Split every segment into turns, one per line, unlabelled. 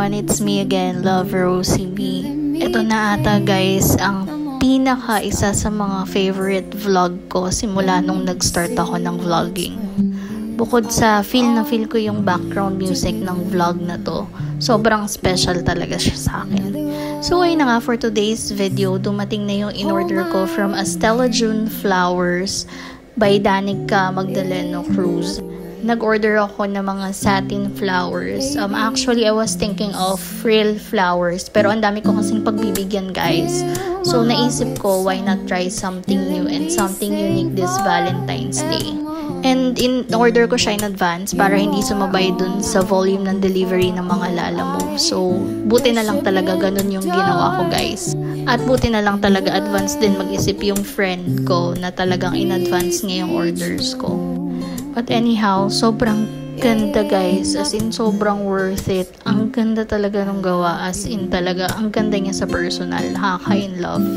everyone, it's me again, Love Rosie B. Ito na ata guys, ang isa sa mga favorite vlog ko simula nung nag-start ako ng vlogging. Bukod sa feel ko yung background music ng vlog na to, sobrang special talaga siya sa akin. So ayun na nga, for today's video, dumating na yung in-order ko from Estella June Flowers by Danica Magdaleno Cruz. Nag-order ako ng mga satin flowers. Actually, I was thinking of frill flowers, pero ang dami ko kasing pagbibigyan guys. So naisip ko, why not try something new and something unique this Valentine's Day. And in-order ko siya in advance para hindi sumabay dun sa volume ng delivery ng mga Lalamove. So, buti na lang talaga ganun yung ginawa ko guys. At buti na lang talaga advance din mag-isip yung friend ko na talagang in-advance niya yung orders ko. But anyhow, sobrang ganda guys. As in, sobrang worth it. Ang ganda talaga nung gawa. As in talaga, ang ganda niya sa personal. Nakaka-in love.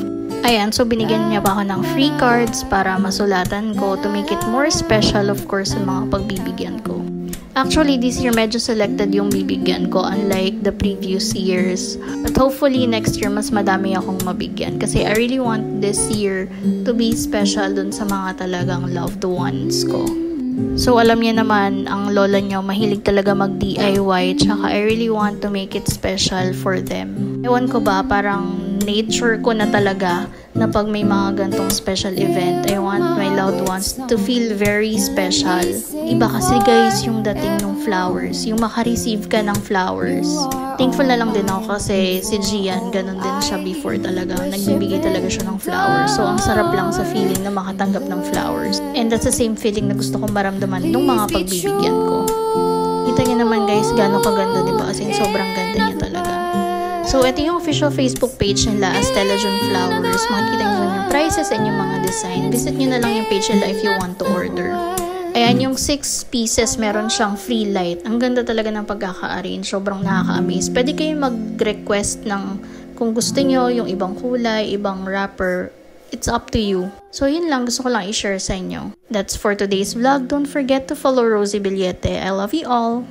Ayan, so binigyan niya pa ako ng free cards para masulatan ko to make it more special, of course, sa mga pagbibigyan ko. Actually, this year medyo selected yung bibigyan ko unlike the previous years. But hopefully next year mas madami akong mabigyan kasi I really want this year to be special dun sa mga talagang loved ones ko. So alam niya naman, ang lola niya mahilig talaga mag-DIY, tsaka I really want to make it special for them. Ewan ko ba, parang nature ko na talaga na pag may mga gantong special event, I want my loved ones to feel very special. Iba kasi guys yung dating ng flowers, yung makareceive ka ng flowers. Thankful na lang din ako kasi si Gian, ganun din siya before talaga. Nagbibigay talaga siya ng flowers. So ang sarap lang sa feeling na makatanggap ng flowers. And that's the same feeling na gusto kong maramdaman nung mga pagbibigyan ko. Kita niyo naman guys, gano'ng kaganda, diba? As in, sobrang ganda niya talaga. So, ito yung official Facebook page nila, Estella June Flowers. Makikita nyo yung prices and yung mga design. Visit nyo na lang yung page nila if you want to order. Ayan, yung 6 pieces, meron siyang free light. Ang ganda talaga ng pagkaka-arrange. Sobrang nakaka-amaze. Pwede kayo mag-request ng kung gusto nyo, yung ibang kulay, ibang wrapper. It's up to you. So, yun lang. Gusto ko lang i-share sa inyo. That's for today's vlog. Don't forget to follow Rosie Billete. I love you all.